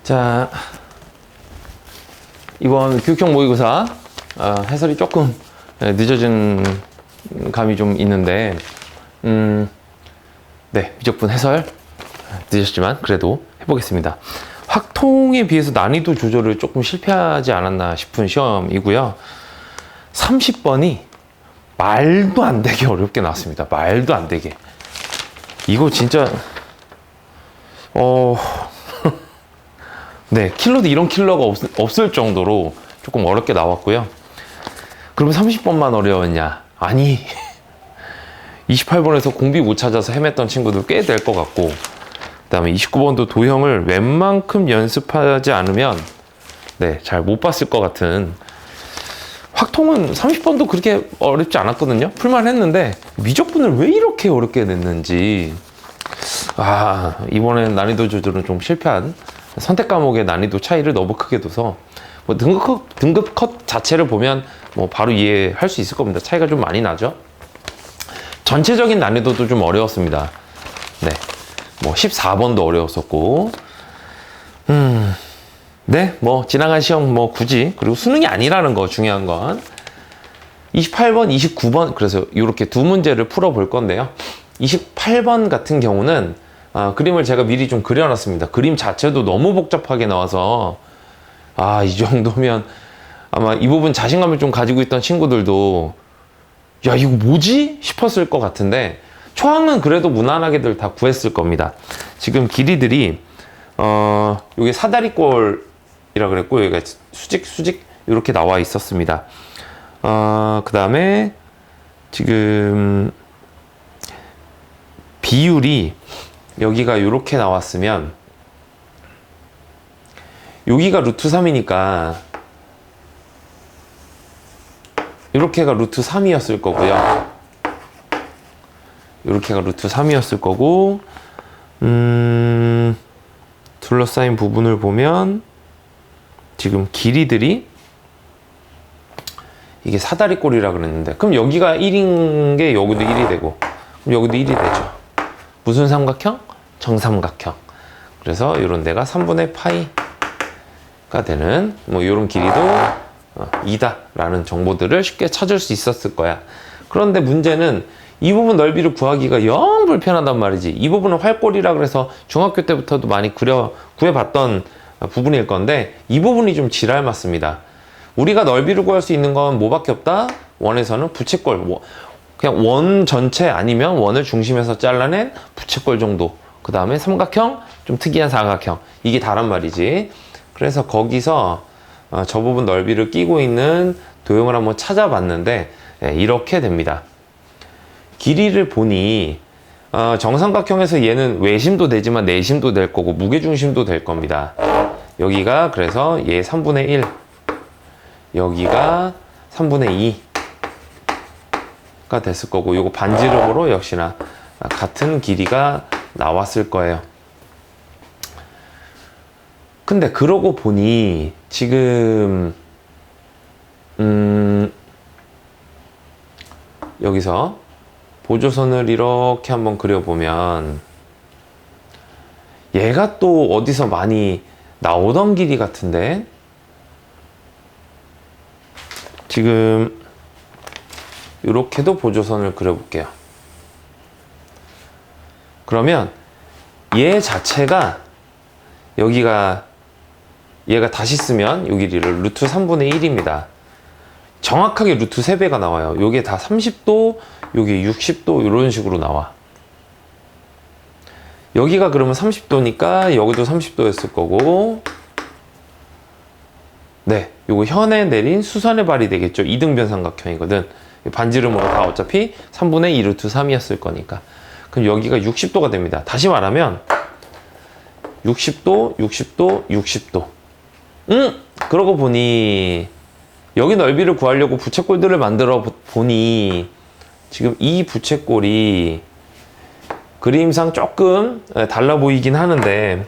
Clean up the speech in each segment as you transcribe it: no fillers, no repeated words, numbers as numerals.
자, 이번 교육형 모의고사 해설이 조금 늦어진 감이 좀 있는데 네, 미적분 해설 늦었지만 그래도 해보겠습니다. 확통에 비해서 난이도 조절을 조금 실패하지 않았나 싶은 시험이고요. 30번이 말도 안 되게 어렵게 나왔습니다. 말도 안 되게. 이거 진짜 네, 킬러도 이런 킬러가 없을 정도로 조금 어렵게 나왔고요. 그러면 30번만 어려웠냐? 아니, 28번에서 공비 못 찾아서 헤맸던 친구들 꽤 될 것 같고, 그 다음에 29번도 도형을 웬만큼 연습하지 않으면 네, 잘 못 봤을 것 같은. 확통은 30번도 그렇게 어렵지 않았거든요. 풀만 했는데 미적분을 왜 이렇게 어렵게 냈는지, 이번엔 난이도 조절은 좀 실패한, 선택 과목의 난이도 차이를 너무 크게 둬서 뭐 등급 컷 자체를 보면 뭐 바로 이해할 수 있을 겁니다. 차이가 좀 많이 나죠. 전체적인 난이도도 좀 어려웠습니다. 네, 뭐 14번도 어려웠었고, 네, 뭐 지나간 시험 뭐 굳이, 그리고 수능이 아니라는 거 중요한 건 28번, 29번, 그래서 이렇게 두 문제를 풀어볼 건데요. 28번 같은 경우는 그림을 제가 미리 좀 그려놨습니다. 그림 자체도 너무 복잡하게 나와서 이 정도면 아마 이 부분 자신감을 좀 가지고 있던 친구들도 야, 이거 뭐지? 싶었을 것 같은데, 초항은 그래도 무난하게들 다 구했을 겁니다. 지금 길이들이 요게 사다리꼴이라 그랬고, 여기가 수직 이렇게 나와 있었습니다. 그 다음에 지금 비율이 여기가 이렇게 나왔으면 여기가 루트 3이니까 이렇게가 루트 3이었을 거고요. 이렇게가 루트 3이었을 거고, 둘러싸인 부분을 보면 지금 길이들이 이게 사다리꼴이라 그랬는데, 그럼 여기가 1인 게 여기도 1이 되고, 그럼 여기도 1이 되죠. 무슨 삼각형? 정삼각형. 그래서 이런 데가 3분의 파이가 되는, 뭐 이런 길이도 2다 라는 정보들을 쉽게 찾을 수 있었을 거야. 그런데 문제는 이 부분 넓이를 구하기가 영 불편하단 말이지. 이 부분은 활꼴이라 그래서 중학교 때부터도 많이 구해봤던 부분일 건데, 이 부분이 좀 지랄 맞습니다. 우리가 넓이를 구할 수 있는 건 뭐밖에 없다? 원에서는 부채꼴, 그냥 원 전체 아니면 원을 중심에서 잘라낸 부채꼴 정도, 그 다음에 삼각형, 좀 특이한 사각형, 이게 다란 말이지. 그래서 거기서 저 부분 넓이를 끼고 있는 도형을 한번 찾아봤는데 이렇게 됩니다. 길이를 보니 정삼각형에서 얘는 외심도 되지만 내심도 될 거고 무게중심도 될 겁니다. 여기가 그래서 얘 3분의 1, 여기가 3분의 2가 됐을 거고, 요거 반지름으로 역시나 같은 길이가 나왔을 거예요. 근데 그러고 보니 지금 여기서 보조선을 이렇게 한번 그려보면 얘가 또 어디서 많이 나오던 길이 같은데, 지금 이렇게도 보조선을 그려볼게요. 그러면 얘 자체가 여기가, 얘가 다시 쓰면 요 길이를 루트 3분의 1입니다. 정확하게 루트 3배가 나와요. 요게 다 30도, 요게 60도 이런 식으로 나와. 여기가 그러면 30도니까 여기도 30도였을 거고, 네, 요거 현에 내린 수선의 발이 되겠죠. 이등변 삼각형이거든. 반지름으로 다 어차피 3분의 2 루트 3이었을 거니까. 그럼 여기가 60도가 됩니다. 다시 말하면 60도, 60도, 60도. 그러고 보니 여기 넓이를 구하려고 부채꼴들을 만들어 보니 지금 이 부채꼴이 그림상 조금 달라 보이긴 하는데,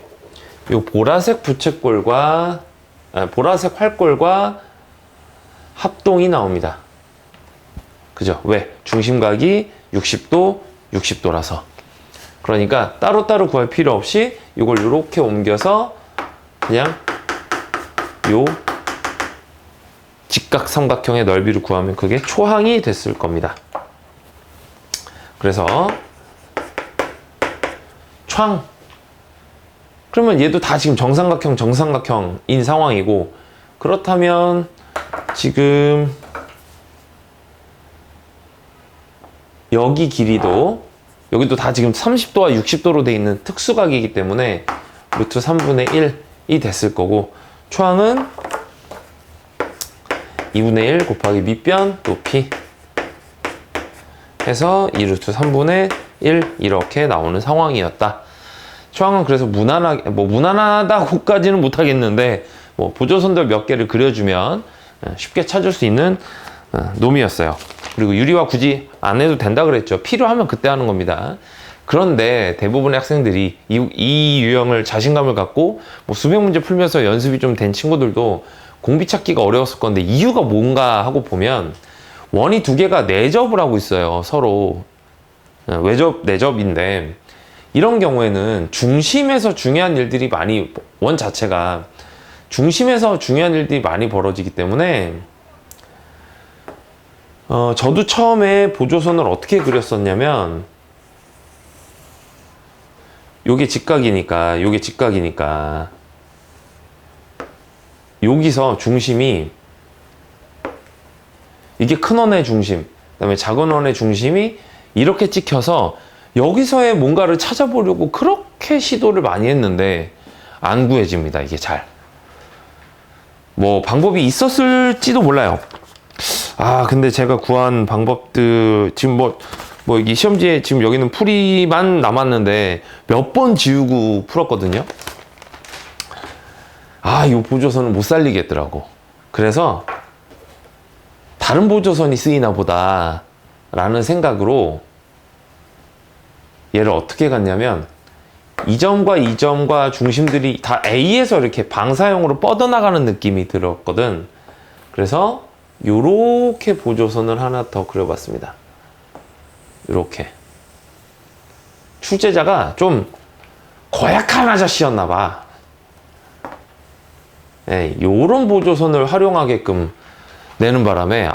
이 보라색 부채꼴과 보라색 활꼴과 합동이 나옵니다. 그죠? 왜? 중심각이 60도, 60도라서. 그러니까 따로따로 구할 필요 없이 이걸 이렇게 옮겨서 그냥 요 직각삼각형의 넓이를 구하면 그게 초항이 됐을 겁니다. 그래서 촤 그러면 얘도 다 지금 정삼각형인 상황이고, 그렇다면 지금 여기 길이도 여기도 다 지금 30도와 60도로 돼 있는 특수각이기 때문에 루트 3분의 1이 됐을 거고, 초항은 2분의 1 곱하기 밑변 높이 해서 2루트 3분의 1 이렇게 나오는 상황이었다. 초항은 그래서 무난하게, 무난하다고까지는 못하겠는데 보조선들 몇 개를 그려주면 쉽게 찾을 수 있는 놈이었어요. 그리고 유리화 굳이 안 해도 된다 그랬죠. 필요하면 그때 하는 겁니다. 그런데 대부분의 학생들이 이 유형을 자신감을 갖고 수백 문제 풀면서 연습이 좀 된 친구들도 공비 찾기가 어려웠을 건데, 이유가 뭔가 하고 보면 원이 두 개가 내접을 하고 있어요. 서로 외접 내접인데, 이런 경우에는 중심에서 중요한 일들이 많이, 원 자체가 중심에서 중요한 일들이 많이 벌어지기 때문에 저도 처음에 보조선을 어떻게 그렸었냐면, 요게 직각이니까 여기서 중심이, 이게 큰 원의 중심, 그 다음에 작은 원의 중심이 이렇게 찍혀서 여기서의 뭔가를 찾아보려고 그렇게 시도를 많이 했는데 안 구해집니다. 이게 잘. 방법이 있었을지도 몰라요. 근데 제가 구한 방법들 지금 이게 시험지에 지금 여기는 풀이만 남았는데 몇 번 지우고 풀었거든요. 이 보조선은 못 살리겠더라고. 그래서 다른 보조선이 쓰이나 보다 라는 생각으로 얘를 어떻게 갔냐면, 이 점과 이 점과 중심들이 다 A에서 이렇게 방사형으로 뻗어나가는 느낌이 들었거든. 그래서 요렇게 보조선을 하나 더 그려봤습니다. 요렇게. 출제자가 좀 고약한 아저씨였나봐. 요런 보조선을 활용하게끔 내는 바람에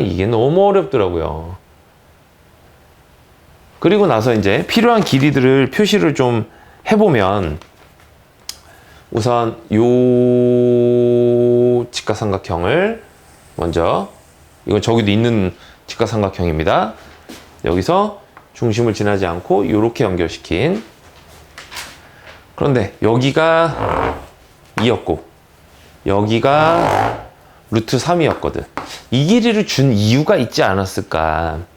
이게 너무 어렵더라고요. 그리고 나서 이제 필요한 길이들을 표시를 좀 해보면, 우선 요 직각삼각형을 먼저, 이건 저기도 있는 직각삼각형입니다. 여기서 중심을 지나지 않고 이렇게 연결시킨, 그런데 여기가 2였고 여기가 루트 3이었거든. 이 길이를 준 이유가 있지 않았을까.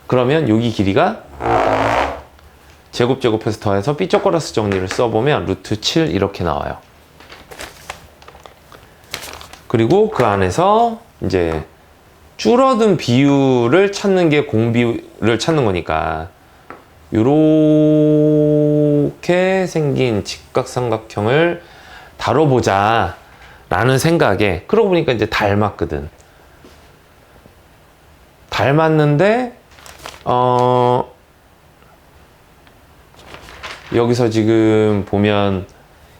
그러면 여기 길이가 제곱해서 더해서 삐쩍거려서 정리를 써보면 루트 7 이렇게 나와요. 그리고 그 안에서 이제 줄어든 비율을 찾는 게 공비율을 찾는 거니까, 요렇게 생긴 직각삼각형을 다뤄보자 라는 생각에, 그러고 보니까 이제 닮았거든. 닮았는데 여기서 지금 보면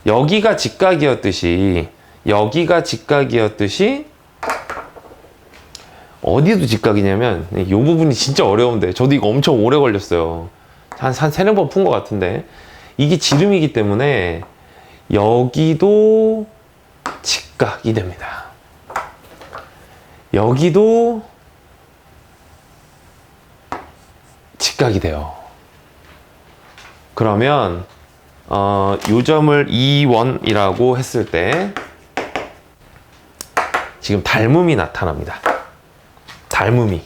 여기가 직각이었듯이 어디도 직각이냐면, 이 부분이 진짜 어려운데, 저도 이거 엄청 오래 걸렸어요. 한 3-4번 푼 것 같은데, 이게 지름이기 때문에 여기도 직각이 됩니다. 여기도 직각이 돼요. 그러면 요 점을 2원이라고 했을 때 지금 닮음이 나타납니다. 닮음이.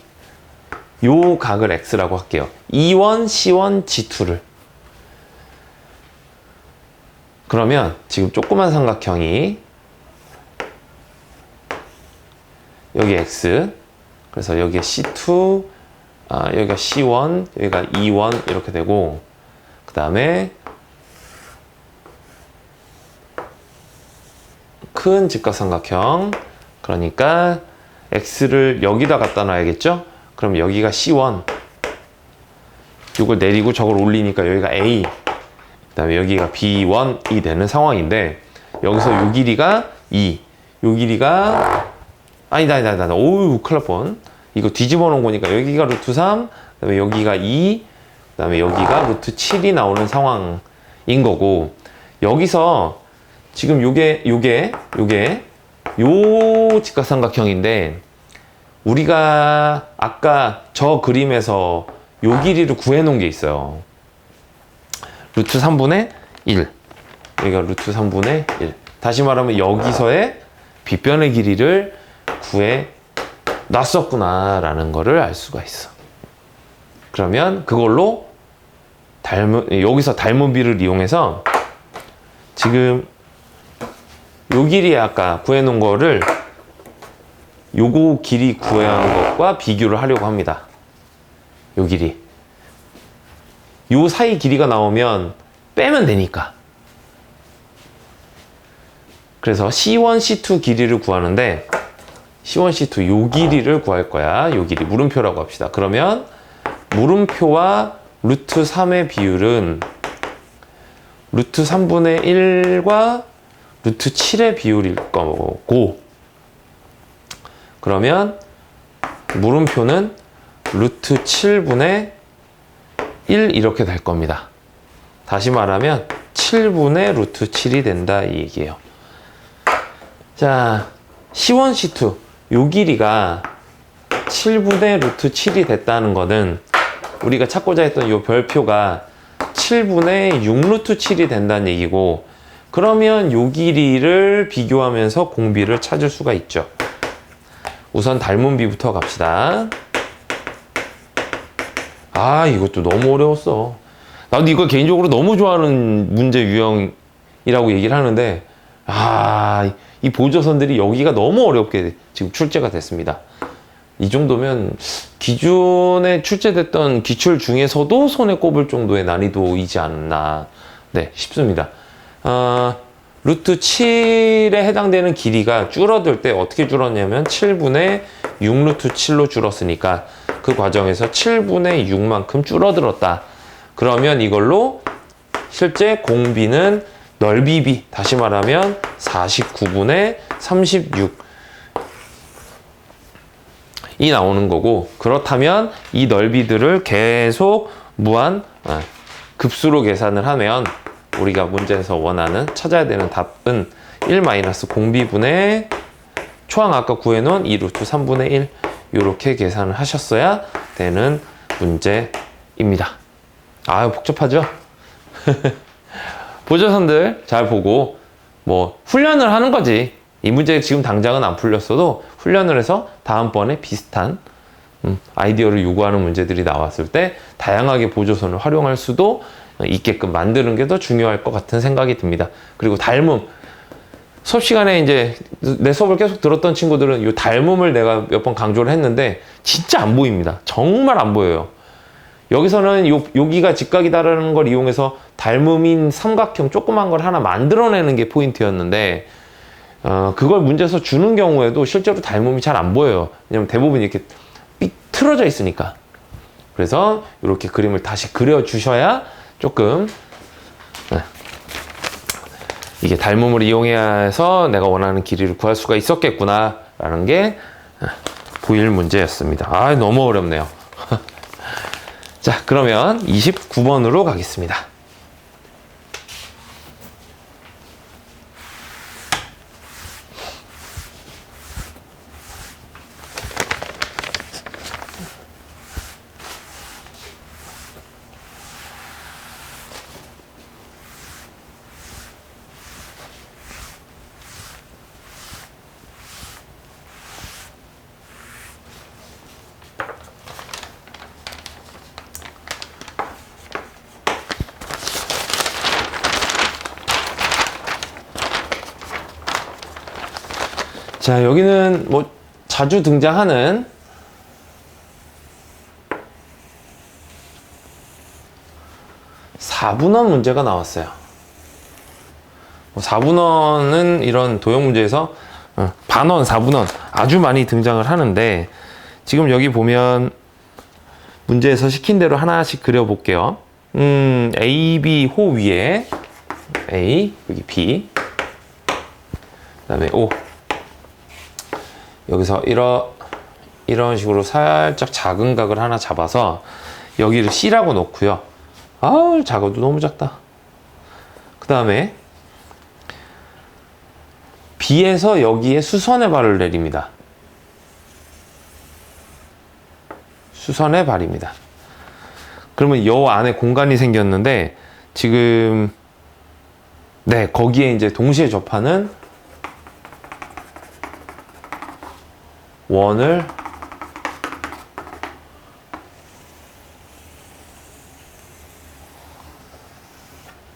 요 각을 X라고 할게요. E1, C1, G2를. 그러면 지금 조그만 삼각형이 여기 X, 그래서 여기에 C2, 여기가 C1, 여기가 E1 이렇게 되고, 그 다음에 큰 직각삼각형, 그러니까 X를 여기다 갖다 놔야겠죠? 그럼 여기가 C1, 이걸 내리고 저걸 올리니까 여기가 A, 그다음에 여기가 B1이 되는 상황인데 여기서 요 길이가 2, 요 길이가 아니다. 오우 큰일 날 뻔. 이거 뒤집어 놓은 거니까 여기가 루트 3, 그다음에 여기가 2, 그다음에 여기가 루트 7이 나오는 상황인 거고 여기서 지금 요게 요 직각삼각형인데 우리가 아까 저 그림에서 요 길이를 구해 놓은 게 있어요. 루트 3분의 1. 여기가 루트 3분의 1. 다시 말하면 여기서의 빗변의 길이를 구해 놨었구나 라는 거를 알 수가 있어. 그러면 그걸로 여기서 닮은 비를 이용해서 지금 요 길이 아까 구해 놓은 거를 요거 길이 구한 것과 비교를 하려고 합니다. 요 길이. 요 사이 길이가 나오면 빼면 되니까. 그래서 C1, C2 길이를 구하는데 C1, C2 요 길이를 구할 거야. 요 길이 물음표라고 합시다. 그러면 물음표와 루트 3의 비율은 루트 3분의 1과 루트 7의 비율일 거고 그러면 물음표는 루트 7분의 1 이렇게 될 겁니다. 다시 말하면 7분의 루트 7이 된다 이 얘기예요. 자, C1, C2 요 길이가 7분의 루트 7이 됐다는 거는 우리가 찾고자 했던 요 별표가 7분의 6 루트 7이 된다는 얘기고 그러면 요 길이를 비교하면서 공비를 찾을 수가 있죠. 우선 닮은 비부터 갑시다. 아, 이것도 너무 어려웠어. 나도 이거 개인적으로 너무 좋아하는 문제 유형이라고 얘기를 하는데 이 보조선들이 여기가 너무 어렵게 지금 출제가 됐습니다. 이 정도면 기존에 출제됐던 기출 중에서도 손에 꼽을 정도의 난이도이지 않나 싶습니다. 루트 7에 해당되는 길이가 줄어들 때 어떻게 줄었냐면 7분의 6 루트 7로 줄었으니까 그 과정에서 7분의 6만큼 줄어들었다. 그러면 이걸로 실제 공비는 넓이비, 다시 말하면 49분의 36이 나오는 거고 그렇다면 이 넓이들을 계속 무한 급수로 계산을 하면 우리가 문제에서 원하는 찾아야 되는 답은 1 마이너스 공비분의 초항 아까 구해놓은 2 루트 3분의 1 이렇게 계산을 하셨어야 되는 문제입니다. 복잡하죠? 보조선들 잘 보고 뭐 훈련을 하는 거지. 이 문제 지금 당장은 안 풀렸어도 훈련을 해서 다음번에 비슷한 아이디어를 요구하는 문제들이 나왔을 때 다양하게 보조선을 활용할 수도 있게끔 만드는 게 더 중요할 것 같은 생각이 듭니다. 그리고 닮음. 수업 시간에 이제 내 수업을 계속 들었던 친구들은 이 닮음을 내가 몇 번 강조를 했는데 진짜 안 보입니다. 정말 안 보여요. 여기서는 여기가 직각이다라는 걸 이용해서 닮음인 삼각형 조그만 걸 하나 만들어내는 게 포인트였는데 그걸 문제에서 주는 경우에도 실제로 닮음이 잘 안 보여요. 왜냐면 대부분 이렇게 삑 틀어져 있으니까. 그래서 이렇게 그림을 다시 그려주셔야 조금 이게 닮음을 이용해서 내가 원하는 길이를 구할 수가 있었겠구나 라는 게 보일 문제였습니다. 너무 어렵네요. 자, 그러면 29번으로 가겠습니다. 자, 여기는 뭐 자주 등장하는 4분원 문제가 나왔어요. 4분원은 이런 도형 문제에서 반원, 4분원 아주 많이 등장을 하는데 지금 여기 보면 문제에서 시킨 대로 하나씩 그려볼게요. AB 호 위에 A, 여기 B, 그 다음에 O. 여기서 이런 식으로 살짝 작은 각을 하나 잡아서 여기를 C라고 놓고요. 아우, 작아도 너무 작다. 그 다음에 B에서 여기에 수선의 발을 내립니다. 수선의 발입니다. 그러면 요 안에 공간이 생겼는데 지금 네, 거기에 이제 동시에 접하는 원을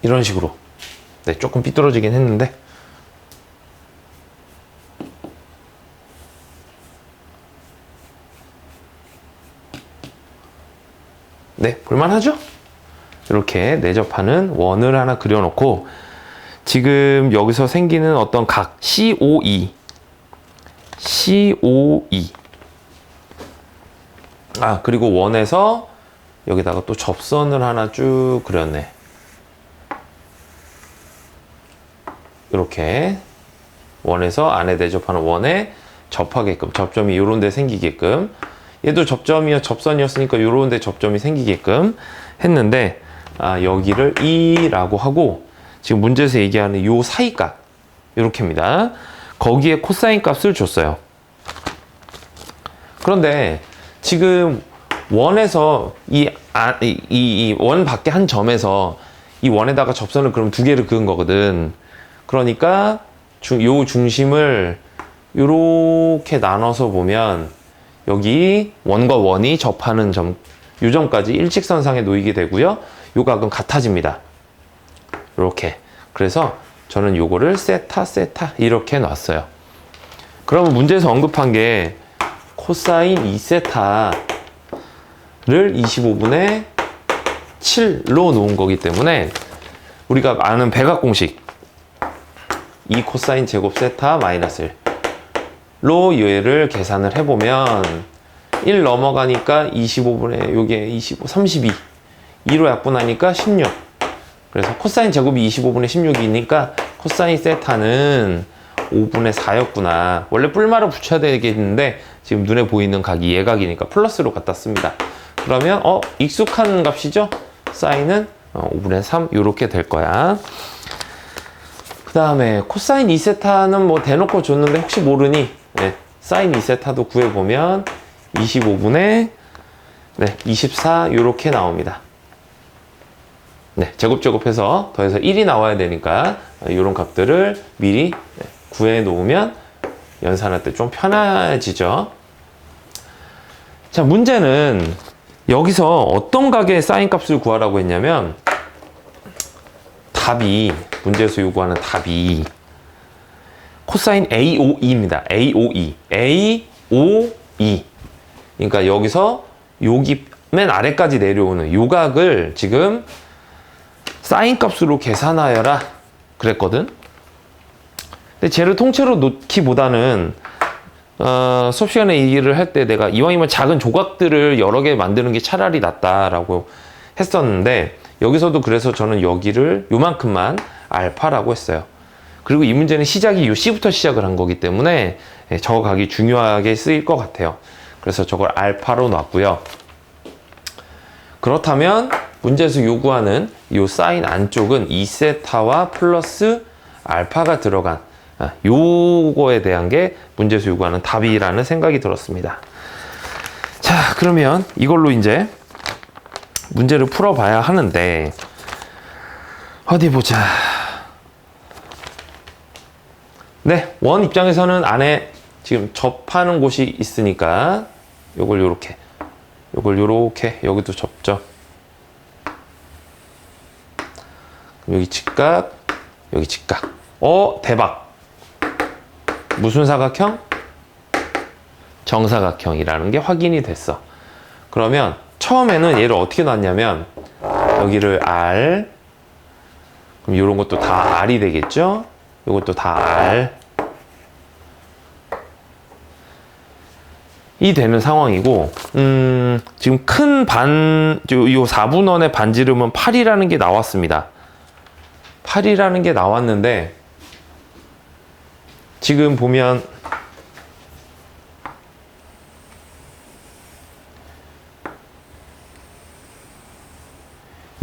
이런 식으로, 네, 조금 삐뚤어지긴 했는데 네, 볼만하죠? 이렇게 내접하는 원을 하나 그려놓고 지금 여기서 생기는 어떤 각 COE 그리고 원에서 여기다가 또 접선을 하나 쭉 그렸네. 이렇게 원에서 안에 내접하는 원에 접하게끔, 접점이 요런 데 생기게끔, 얘도 접선이었으니까 요런 데 접점이 생기게끔 했는데, 여기를 E라고 하고, 지금 문제에서 얘기하는 요 사이값, 요렇게입니다. 거기에 코사인 값을 줬어요. 그런데 지금 원에서 이 원 밖에 한 점에서 이 원에다가 접선을 그럼 두 개를 그은 거거든. 그러니까 요 중심을 요렇게 나눠서 보면 여기 원과 원이 접하는 점, 요 점까지 일직선상에 놓이게 되고요. 요 각은 같아집니다. 이렇게. 그래서 저는 요거를 세타 이렇게 놨어요. 그러면 문제에서 언급한 게 코사인 2세타를 25분의 7로 놓은 거기 때문에 우리가 아는 백악 공식 2 코사인 제곱 세타 마이너스 1로 얘를 계산을 해보면 1 넘어가니까 25분의 요게 25, 32 2로 약분하니까 16. 그래서 코사인 제곱이 25분의 16이니까 코사인 세타는 5분의 4였구나. 원래 뿔말을 붙여야 되겠는데 지금 눈에 보이는 각이 예각이니까 플러스로 갖다 씁니다. 그러면 익숙한 값이죠? 사인은 5분의 3 이렇게 될 거야. 그 다음에 코사인 2세타는 뭐 대놓고 줬는데 혹시 모르니 사인 2세타도 구해보면 25분의 24 이렇게 나옵니다. 네, 제곱해서 더해서 1이 나와야 되니까 이런 값들을 미리 구해 놓으면 연산할 때 좀 편해지죠. 자, 문제는 여기서 어떤 각의 사인 값을 구하라고 했냐면 답이, 문제에서 요구하는 답이 코사인 AOE입니다. AOE. 그러니까 여기서 여기 맨 아래까지 내려오는 요 각을 지금 사인 값으로 계산하여라 그랬거든. 근데 쟤를 통째로 놓기보다는 수업 시간에 얘기를 할 때 내가 이왕이면 작은 조각들을 여러 개 만드는 게 차라리 낫다라고 했었는데, 여기서도 그래서 저는 여기를 요만큼만 알파라고 했어요. 그리고 이 문제는 시작이 요 C부터 시작을 한 거기 때문에 저 각이 중요하게 쓰일 것 같아요. 그래서 저걸 알파로 놨고요. 그렇다면 문제에서 요구하는 이 사인 안쪽은 2세타와 플러스 알파가 들어간 요거에 대한 게 문제에서 요구하는 답이라는 생각이 들었습니다. 자, 그러면 이걸로 이제 문제를 풀어봐야 하는데, 어디 보자. 네, 원 입장에서는 안에 지금 접하는 곳이 있으니까 요걸 요렇게, 여기도 접죠. 여기 직각, 여기 직각. 대박. 무슨 사각형? 정사각형이라는 게 확인이 됐어. 그러면 처음에는 얘를 어떻게 놨냐면 여기를 R, 그럼 이런 것도 다 R이 되겠죠? 이것도 다 R. 이 되는 상황이고, 지금 큰 요 4분원의 반지름은 8이라는 게 나왔습니다. 8이라는 게 나왔는데, 지금 보면,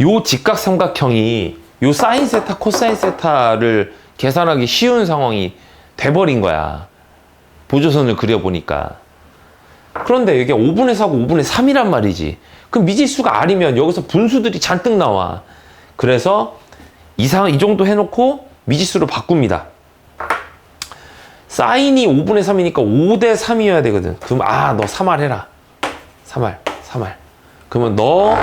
요 직각삼각형이 요 사인 세타, 코사인 세타를 계산하기 쉬운 상황이 돼버린 거야. 보조선을 그려보니까. 그런데 이게 5분의 4고 5분의 3이란 말이지. 그럼 미지수가 R이면 여기서 분수들이 잔뜩 나와. 그래서 이 정도 해놓고 미지수로 바꿉니다. 사인이 5분의 3이니까 5대 3이어야 되거든. 그럼 너 3R 해라. 3R. 그러면 너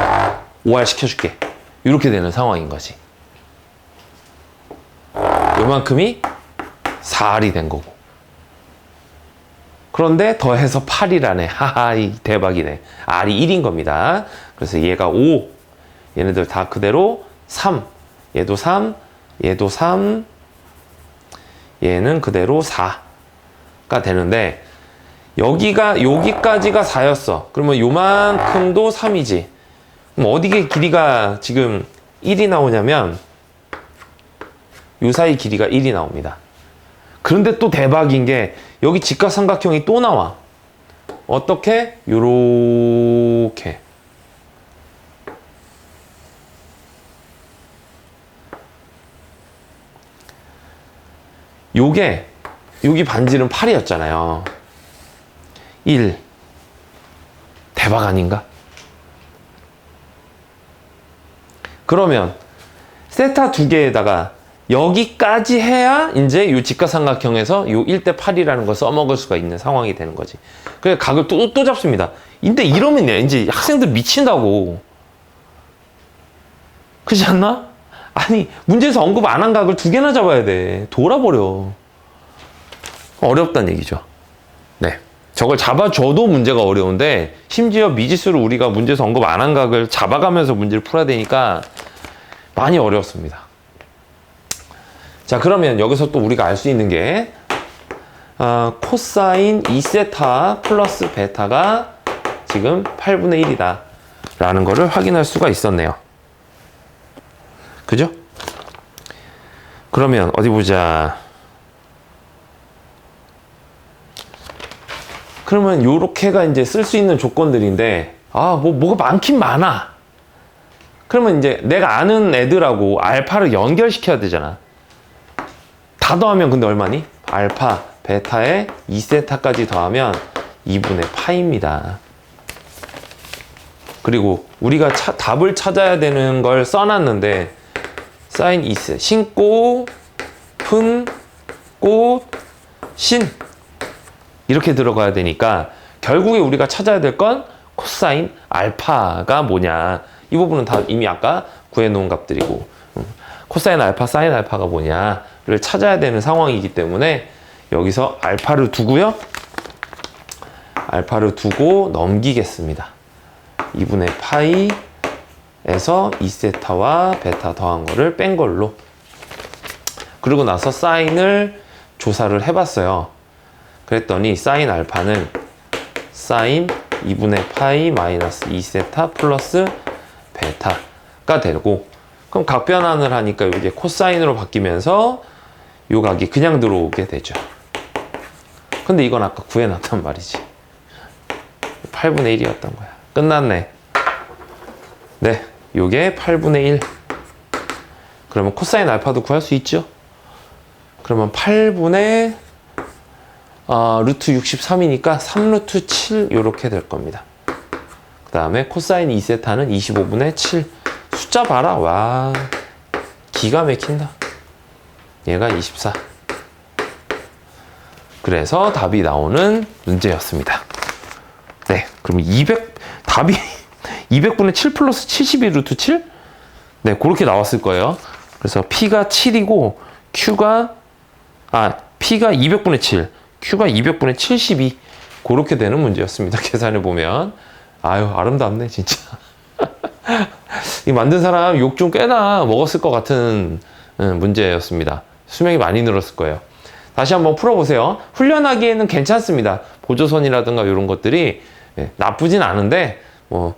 5R 시켜줄게. 이렇게 되는 상황인 거지. 요만큼이 4R이 된 거고. 그런데 더해서 8이라네. 하하, 대박이네. R이 1인 겁니다. 그래서 얘가 5. 얘네들 다 그대로 3. 얘도 3. 얘도 3. 얘는 그대로 4가 되는데, 여기까지가 4였어. 그러면 요만큼도 3이지. 그럼 어디에 길이가 지금 1이 나오냐면, 요 사이 길이가 1이 나옵니다. 그런데 또 대박인 게, 여기 직각삼각형이 또 나와. 어떻게? 요렇게. 여기 반지름 8이었잖아요. 1. 대박 아닌가? 그러면 세타 두 개에다가 여기까지 해야 이제 요 직각삼각형에서 요 1대 8이라는 걸 써먹을 수가 있는 상황이 되는 거지. 그래서 각을 또 잡습니다. 근데 이러면 이제 학생들 미친다고. 그렇지 않나? 아니, 문제에서 언급 안 한 각을 두 개나 잡아야 돼. 돌아버려. 어렵다는 얘기죠. 네. 저걸 잡아줘도 문제가 어려운데, 심지어 미지수를 우리가 문제에서 언급 안 한 각을 잡아가면서 문제를 풀어야 되니까 많이 어렵습니다. 자, 그러면 여기서 또 우리가 알 수 있는 게, 코사인 2세타 플러스 베타가 지금 8분의 1이다 라는 거를 확인할 수가 있었네요. 그죠? 그러면 어디 보자. 그러면 요렇게가 이제 쓸 수 있는 조건들인데, 뭐가 많긴 많아. 그러면 이제 내가 아는 애들하고 알파를 연결시켜야 되잖아. 다 더하면 근데 얼마니? 알파, 베타에 2세타까지 더하면 2분의 파입니다. 그리고 우리가 답을 찾아야 되는 걸 써놨는데, 사인 2세, 신고, 푼, 꽃, 신. 이렇게 들어가야 되니까, 결국에 우리가 찾아야 될 건 코사인 알파가 뭐냐. 이 부분은 다 이미 아까 구해놓은 값들이고, 코사인 알파, 사인 알파가 뭐냐를 찾아야 되는 상황이기 때문에 여기서 알파를 두고요. 알파를 두고 넘기겠습니다. 2분의 파이에서 2세타와 베타 더한 거를 뺀 걸로. 그리고 나서 사인을 조사를 해봤어요. 그랬더니 사인 알파는 사인 2분의 파이 마이너스 2세타 플러스 베타가 되고, 그럼 각 변환을 하니까 이게 코사인으로 바뀌면서 요 각이 그냥 들어오게 되죠. 근데 이건 아까 구해놨단 말이지. 8분의 1이었던 거야. 끝났네. 네, 요게 8분의 1. 그러면 코사인 알파도 구할 수 있죠? 그러면 8분의 루트 63이니까 3루트 7 요렇게 될 겁니다. 그 다음에 코사인 2세타는 25분의 7. 숫자 봐라. 와, 기가 막힌다. 얘가 24. 그래서 답이 나오는 문제였습니다. 네, 그럼 답이 200분의 7 플러스 72 루트 7? 네, 그렇게 나왔을 거예요. 그래서 P가 7이고 P가 200분의 7, Q가 200분의 72. 그렇게 되는 문제였습니다. 계산해 보면. 아유, 아름답네, 진짜. 이 만든 사람 욕 좀 꽤나 먹었을 것 같은 문제였습니다. 수명이 많이 늘었을 거예요. 다시 한번 풀어보세요. 훈련하기에는 괜찮습니다. 보조선이라든가 이런 것들이 나쁘진 않은데 뭐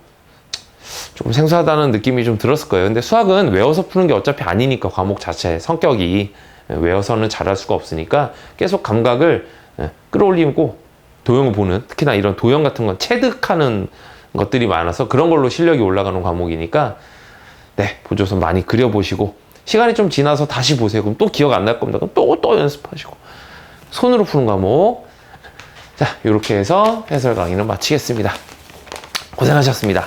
조금 생소하다는 느낌이 좀 들었을 거예요. 근데 수학은 외워서 푸는 게 어차피 아니니까, 과목 자체 성격이 외워서는 잘할 수가 없으니까 계속 감각을 끌어올리고 도형을 보는, 특히나 이런 도형 같은 건 체득하는 것들이 많아서 그런 걸로 실력이 올라가는 과목이니까 보조선 많이 그려보시고, 시간이 좀 지나서 다시 보세요. 그럼 또 기억 안 날 겁니다. 그럼 또 연습하시고, 손으로 푸는 과목. 자, 이렇게 해서 해설 강의는 마치겠습니다. 고생하셨습니다.